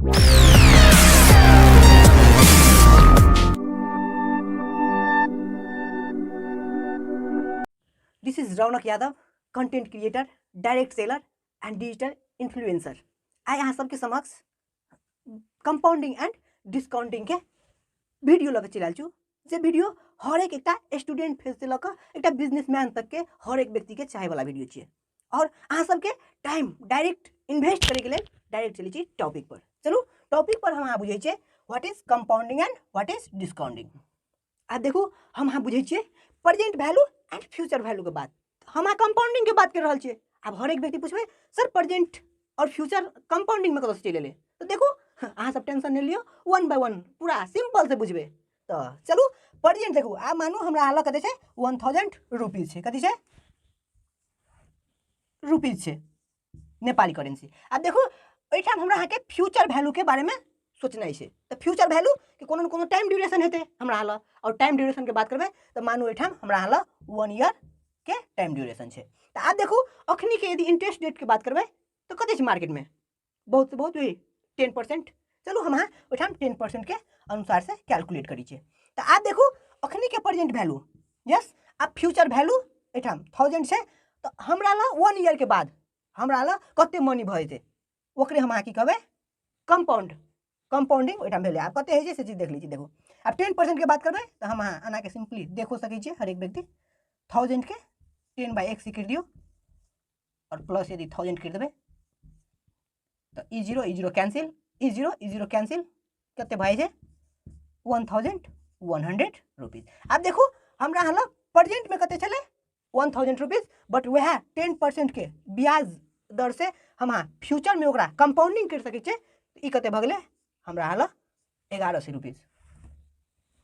This is Raunak Yadav, content creator, direct seller and digital influencer. आइ अहाँ सबके समक्ष कंपाउंडिंग एंड डिस्काउंटिंग के वीडियो लग चल छु। जे वीडियो हर एक स्टूडेंट फेज से लक एक बिजनेसमैन तक के हर एक व्यक्ति के चाहे वाला वीडियो छे। और अहाँ सबके टाइम डायरेक्ट इन्वेस्ट करे के लिए डायरेक्ट चली छी टॉपिक पर। चलू टॉपिक पर हम अहाँ बुझे छे what is compounding and what is discounting. आ देखो हम अहाँ बुझे छे present value and future value के बात, हम कंपाउंडिंग के बात कर रहा छे। अब हर एक व्यक्ति पूछबे सर प्रेजेंट और फ्यूचर कंपाउंडिंग में कत से चले ले, तो देखो अहाँ सब टेंशन नहीं लियो, वन बाय वन पूरा सिंपल से बुझबे। तो चलू प्रेजेंट देखो, आ मानू हमरा हाल कते छे 1000 रुपीज छे, कथि छे रुपीज छे नेपाली करेंसी। अब देखो एठाम हमरा अहाँ के फ्यूचर वैल्यू के बारे में सोचना है। तो फ्यूचर वैल्यू के कोनो न कोनो टाइम ड्यूरेशन हेते हमरा हाल, और टाइम ड्यूरेशन के बात करबे तो मानू एठाम हमरा हाल 1 ईयर के टाइम ड्यूरेशन छे। तो आप देखो अखनी के यदि इंटरेस्ट रेट के बात करबे तो कते छे मार्केट में, बहुत से बहुत 10%। चलो हम ओठाम 10% के अनुसार से कैलकुलेट करी छे। तो आप देखो अखनी के प्रेजेंट वैल्यू, यस अब फ्यूचर वैल्यू एठाम 1000 छे। तो हमरा ला 1 ईयर के बाद हमरा ला कते मनी भ जेते ओकरे हम की कहबे कंपाउंडिंग ओठाम भेले। आप कते है से चीज देख लीजिए। देखो अब 10% के बात करबे तो हम आना के सिंपली देखो सकै छे। हर एक व्यक्ति 1000 के 10/1 कर दियो और प्लस यदि 1000 कर देबे तो ई0 कैंसिल, ई0 कैंसिल कते भाई छे 1100 रुपीज। अब देखो हमरा हाल प्रेजेंट में कते चले 1000 रुपीज, बट वह 10% के ब्याज दर से हम फ्यूचर में ओकरा कंपाउंडिंग कर सकै छे। ई कते भ गेले हमरा हाल 1100 रुपीज।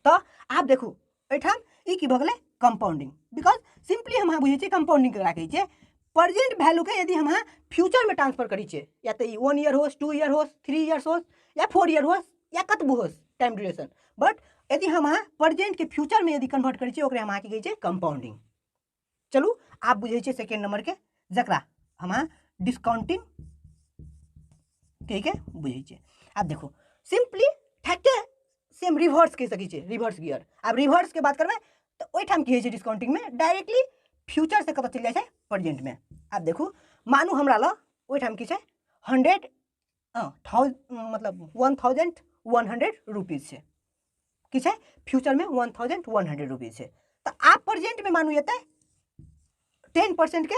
तो आप देखो एठाम ई की भ गेले कंपाउंडिंग, बिकॉज सिंपली हम बुझे छे कंपाउंडिंग करा के छे। प्रेजेंट वैल्यू के यदि हम फ्यूचर में ट्रांसफर करी छे, या तो 1 ईयर होस, 2 ईयर होस, 3 ईयर्स होस, या 4 ईयर होस, या कतबो होस टाइम ड्यूरेशन, बट यदि हम प्रेजेंट के फ्यूचर में यदि कन्वर्ट करी छे ओकरे हम की कहे छे कंपाउंडिंग। चलू आप बुझे छे सेकेंड नंबर के, जकरा हम डिस्काउंटिंग के बुझे छे। अब देखो सिंपली ठक्के सेम रिवर्स कह सकै छे, रिवर्स गियर। अब रिवर्स के बात करबे तो ओठाम की है डिस्काउंटिंग में डायरेक्टली फ्यूचर से कत चल जाए प्रेजेंट में। अब देखो मानू हमरा ला ओठाम की 1100 रुपीज से कि फ्यूचर में 1100 रुपीज से। तो आप प्रेजेंट में मानू ये 10% के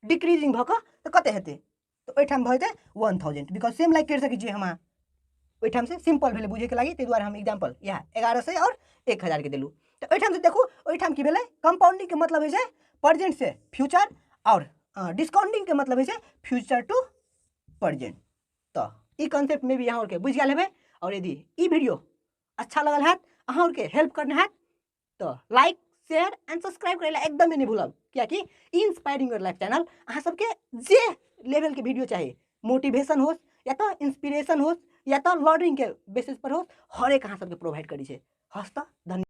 डिक्रीजिंग भक तो कते हेते, तो ओठाम भ जेते 1000, बिकॉज सेम लाइक कर सकै छी हम ओठाम से सिंपल भेले बुझे के लागी, ते द्वारा हम एग्जांपल यहाँ 1100 और 1000 के देलू। तो ओठाम से देखो ओठाम की भेले कंपाउंडिंग के मतलब है प्रेजेंट से फ्यूचर, और डिस्काउंटिंग के मतलब है फ्यूचर टू प्रेजेंट। तो ई कॉन्सेप्ट में भी यहाँ के बुझ गए। और यदि ई वीडियो अच्छा लगल है अहाँ के हेल्प करना है तो लाइक शेयर एंड सब्सक्राइब करे एकदम नहीं भूलब, क्या कि इंस्पायरिंग योर लाइफ चैनल अहाँ सबके जे लेवल के वीडियो चाहिए, मोटिवेशन हो या तो इंस्पिरेशन हो या तो लर्निंग के बेसिस पर हो, हर एक अहाँ सबके प्रोवाइड करी छे। हस्त धन्यवाद।